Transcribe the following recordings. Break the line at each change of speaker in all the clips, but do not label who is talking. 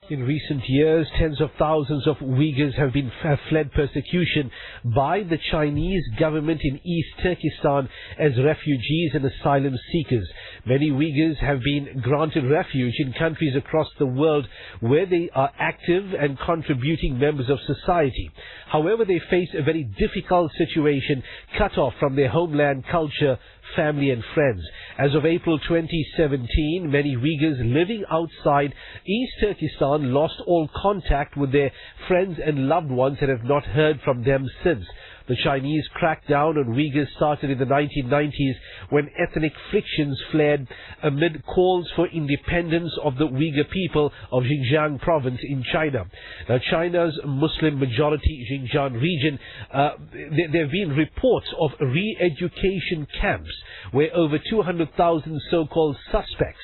In recent years, tens of thousands of Uyghurs have fled persecution by the Chinese government in East Turkestan as refugees and asylum seekers. Many Uyghurs have been granted refuge in countries across the world where they are active and contributing members of society. However, they face a very difficult situation, cut off from their homeland, culture, family and friends. As of April 2017, many Uyghurs living outside East Turkestan lost all contact with their friends and loved ones and have not heard from them since. The Chinese crackdown on Uyghurs started in the 1990s when ethnic frictions flared amid calls for independence of the Uyghur people of Xinjiang province in China. Now, China's Muslim majority Xinjiang region, there have been reports of re-education camps where over 200,000 so-called suspects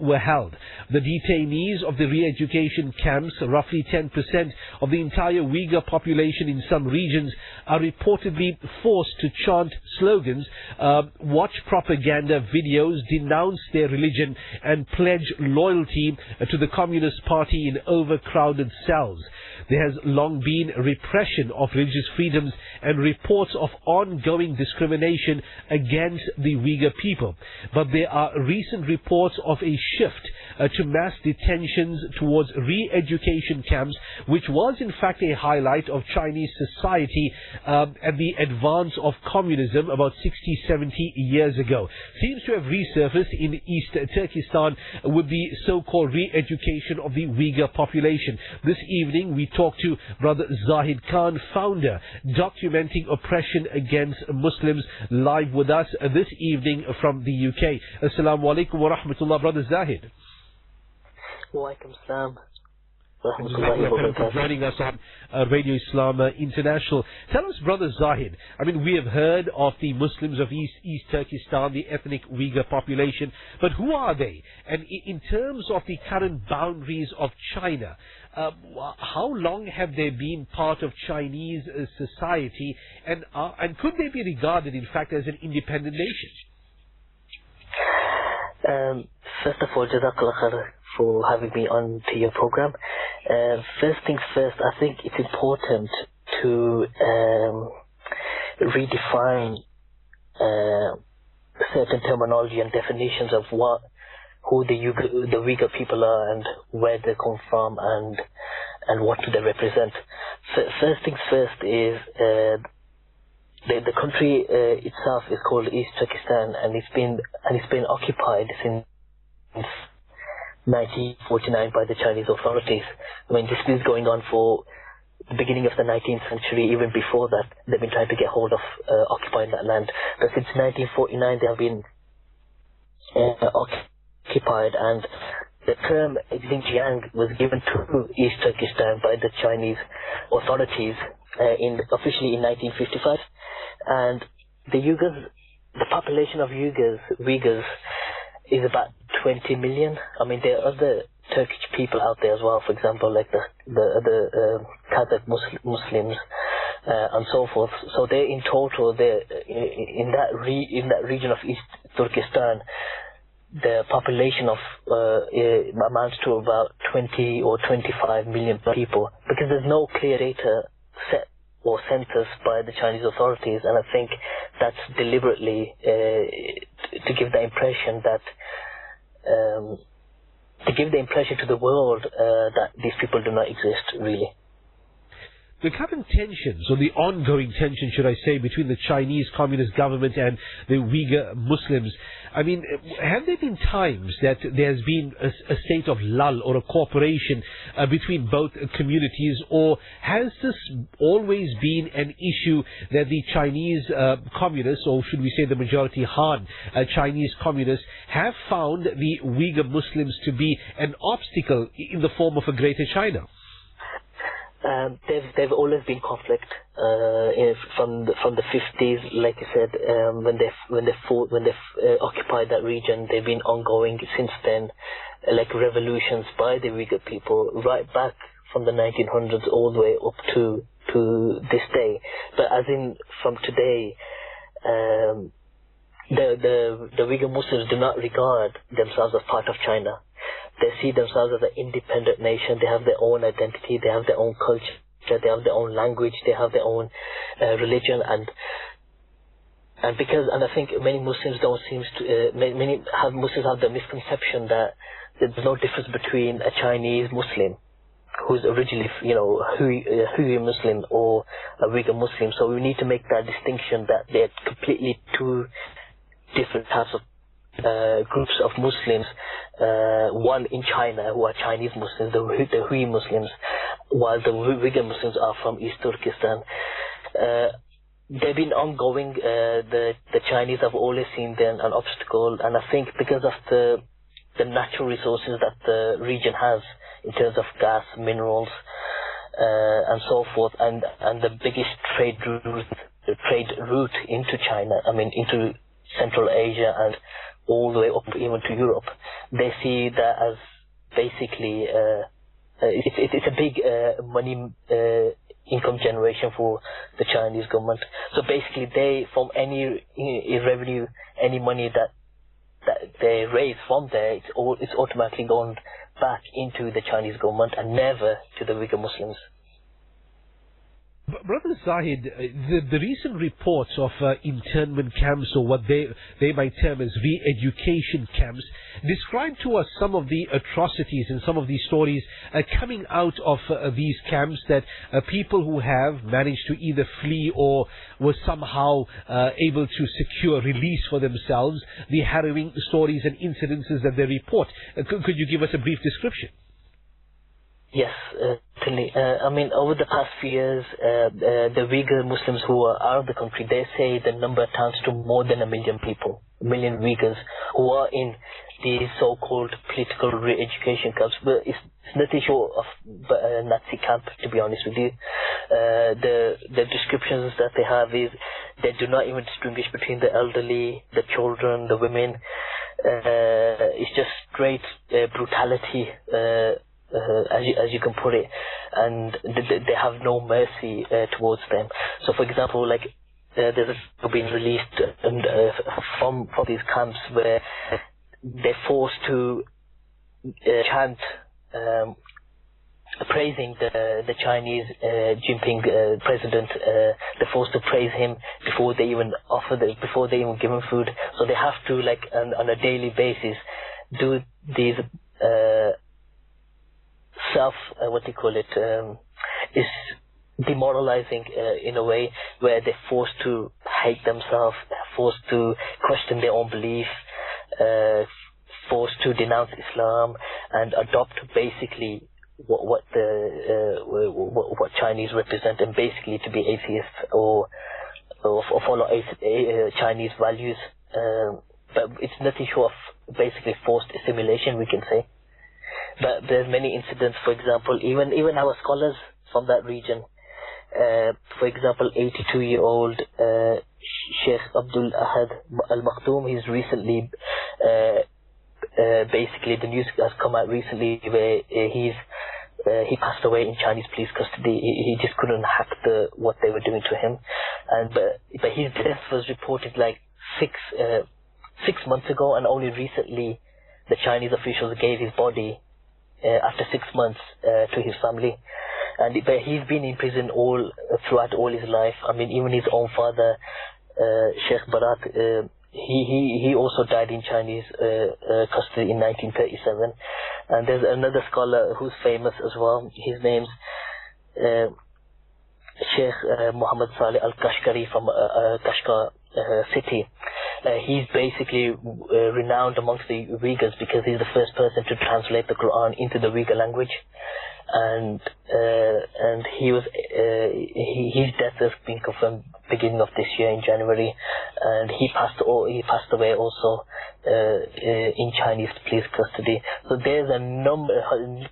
were held. The detainees of the re-education camps, roughly 10% of the entire Uyghur population in some regions, are reportedly forced to chant slogans, watch propaganda videos, denounce their religion and pledge loyalty to the Communist Party in overcrowded cells. There has long been repression of religious freedoms and reports of ongoing discrimination against the Uyghur people. But there are recent reports of a shift to mass detentions towards re-education camps, which was in fact a highlight of Chinese society at the advance of communism about 60-70 years ago. Seems to have resurfaced in East Turkestan with the so-called re-education of the Uyghur population. This evening we talked to Brother Zahid Khan, founder, documenting oppression against Muslims, live with us this evening from the UK. Assalamu alaikum wa rahmatullah, Brother Zahid.
Wa alaikum salam.
Thank you for joining us on Radio Islam International. Tell us, Brother Zahid, I mean, we have heard of the Muslims of East Turkestan, the ethnic Uyghur population, but who are they? And in terms of the current boundaries of China, how long have they been part of Chinese society, and could they be regarded, in fact, as an independent nation?
First of all, Jazakallah khair for having me on to your program. First things first, I think it's important to redefine certain terminology and definitions of who the Uyghur people are and where they come from and what do they represent. First things first is the country itself is called East Turkestan, and it's been occupied since 1949 by the Chinese authorities. I mean, this is going on for the beginning of the 19th century. Even before that, they've been trying to get hold of occupying that land. But since 1949, they have been occupied, and the term Xinjiang was given to East Turkestan by the Chinese authorities officially in 1955. And the population of Uyghurs is about 20 million. I mean, there are other Turkish people out there as well, for example, like the other Kazakh Muslims and so forth. So they in total, in that region of East Turkestan, the population of amounts to about 20 or 25 million people, because there's no clear data set or census by the Chinese authorities, and I think that's deliberately to give the impression that to the world that these people do not exist, really.
The current tensions, or the ongoing tension, should I say, between the Chinese Communist government and the Uyghur Muslims, I mean, have there been times that there has been a state of lull or a cooperation between both communities, or has this always been an issue that the Chinese communists, or should we say the majority Han Chinese communists, have found the Uyghur Muslims to be an obstacle in the form of a greater China?
There's always been conflict from the 50s, like I said, when they occupied that region. They've been ongoing since then, like revolutions by the Uyghur people, right back from the 1900s all the way up to this day. But as in from today, the Uyghur Muslims do not regard themselves as part of China. they see themselves as an independent nation. They have their own identity, they have their own culture, they have their own language, they have their own religion, and I think many Muslims Muslims have the misconception that there's no difference between a Chinese Muslim who's originally, Uyghur Muslim or a Uyghur Muslim. So we need to make that distinction that they're completely two different types of groups of Muslims. One in China who are Chinese Muslims, the Uyghur Muslims, while the Uyghur Muslims are from East Turkestan. They've been ongoing. The Chinese have always seen them an obstacle, and I think because of the natural resources that the region has in terms of gas, minerals, and so forth, and the biggest trade route into China, into Central Asia and all the way up even to Europe, they see that as basically it's a big money income generation for the Chinese government. So basically, they, from any revenue, any money that they raise from there, it's automatically going back into the Chinese government and never to the Uyghur Muslims.
Brother Zahid, the recent reports of internment camps, or what they might term as re-education camps, describe to us some of the atrocities and some of these stories coming out of these camps, that people who have managed to either flee or were somehow able to secure release for themselves, the harrowing stories and incidences that they report. Could you give us a brief description?
Yes, certainly. Over the past few years, the Uyghur Muslims who are out of the country, they say the number amounts to more than 1 million people, 1 million Uyghurs, who are in these so-called political re-education camps. But it's nothing short of a Nazi camp, to be honest with you. The descriptions that they have is they do not even distinguish between the elderly, the children, the women. It's just straight brutality. As you can put it, and they have no mercy towards them. So, for example, there's a video being released from these camps where they're forced to chant praising the Chinese Jinping president. They're forced to praise him before they even give him food. So they have to, on a daily basis, do these is demoralizing in a way, where they're forced to hate themselves, forced to question their own belief, forced to denounce Islam and adopt basically what Chinese represent, and basically to be atheists or follow Chinese values. But it's nothing short of basically forced assimilation, we can say. But there's many incidents. For example, even our scholars from that region, for example, 82-year-old Sheikh Abdul Ahad Al-Maktoum, he's recently, basically the news has come out recently where he passed away in Chinese police custody. He just couldn't hack what they were doing to him, but his death was reported 6 months ago, and only recently the Chinese officials gave his body after 6 months to his family. But he's been in prison throughout all his life. Even his own father, Sheikh Barat, he also died in Chinese custody in 1937. And there's another scholar who's famous as well. His name's Sheikh Muhammad Saleh Al-Kashkari from Kashgar city. He's basically renowned amongst the Uyghurs because he's the first person to translate the Quran into the Uyghur language, and he was his death has been confirmed beginning of this year in January, and he passed away also in Chinese police custody. So there's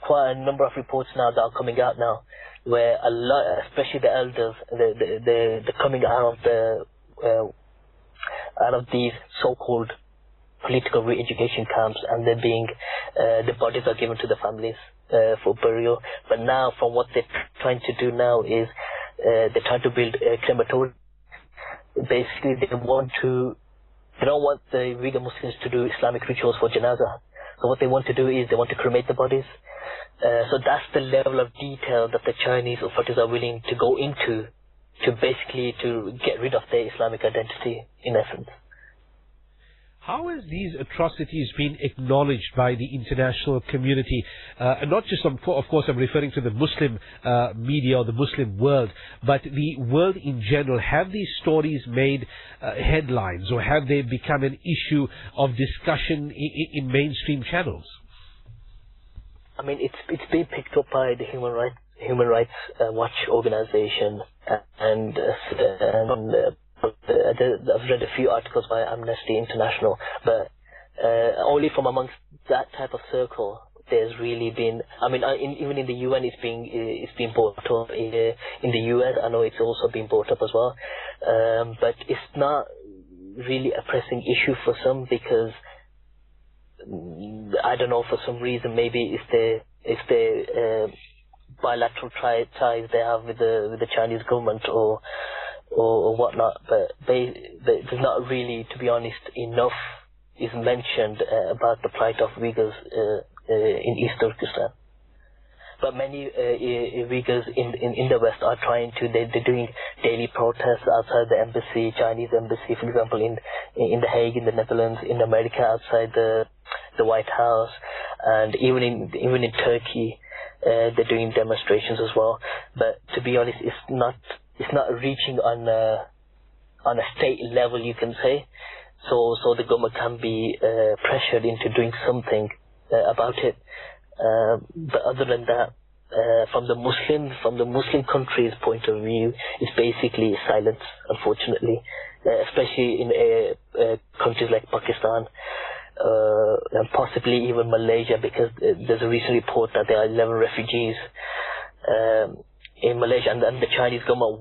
quite a number of reports now that are coming out now, where a lot, especially the elders, the coming out of these so-called political re-education camps, and they're being the bodies are given to the families for burial. But now, from what they're trying to do now is they're trying to build a crematorium. Basically, they don't want the Uyghur Muslims to do Islamic rituals for janazah. So what they want to do is they want to cremate the bodies. So that's the level of detail that the Chinese authorities are willing to go into to basically to get rid of their Islamic identity, in essence.
How has these atrocities been acknowledged by the international community? And not just, of course, I'm referring to the Muslim media or the Muslim world, but the world in general. Have these stories made headlines, or have they become an issue of discussion in mainstream channels?
I mean, it's been picked up by the Human Rights Watch organization, and I've read a few articles by Amnesty International, but only from amongst that type of circle, there's really been. I mean, even in the UN, it's being brought up. In the US, I know it's also been brought up as well, but it's not really a pressing issue for some, because I don't know, for some reason, maybe it's the bilateral ties they have with the Chinese government or whatnot, but there's not really, to be honest, enough is mentioned about the plight of Uyghurs in East Turkestan. But many Uyghurs in the West are they're doing daily protests outside the embassy, Chinese embassy, for example, in The Hague, in the Netherlands, in America, outside the White House, and even in Turkey, they're doing demonstrations as well. But to be honest, it's not reaching on a state level, you can say. So the government can be pressured into doing something about it. But other than that, from the Muslim countries' point of view, it's basically silence, unfortunately, especially in countries like Pakistan, and possibly even Malaysia, because there's a recent report that there are 11 refugees in Malaysia, and the Chinese government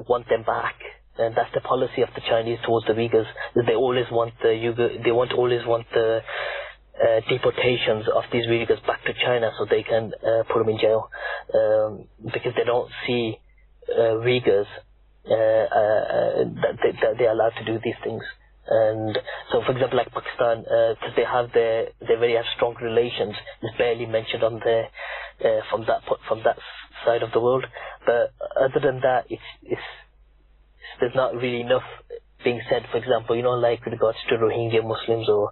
want them back. And that's the policy of the Chinese towards the Uyghurs. That they always want the deportations of these Uyghurs back to China, so they can put them in jail, because they don't see Uyghurs that they're allowed to do these things. And so, for example, like Pakistan, because they very have strong relations, it's barely mentioned on there from that side of the world. But other than that, there's not really enough being said. For example, like with regards to Rohingya Muslims or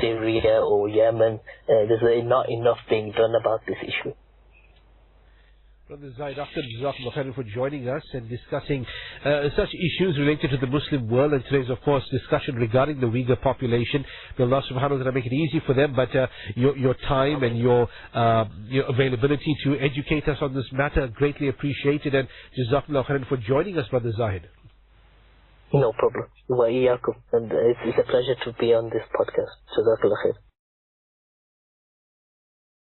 Syria or Yemen, there's not enough being done about this issue.
Brother Zahid Akhtar, Jazakallah khairan for joining us and discussing such issues related to the Muslim world, and today's, of course, discussion regarding the Uyghur population. May Allah subhanahu wa ta'ala make it easy for them, but your time and your availability to educate us on this matter, greatly appreciated, and Jazakallah khairan for joining us, Brother Zahid.
No problem. Wa iyyakum. And it's a pleasure to be on this podcast. Jazakallah khair.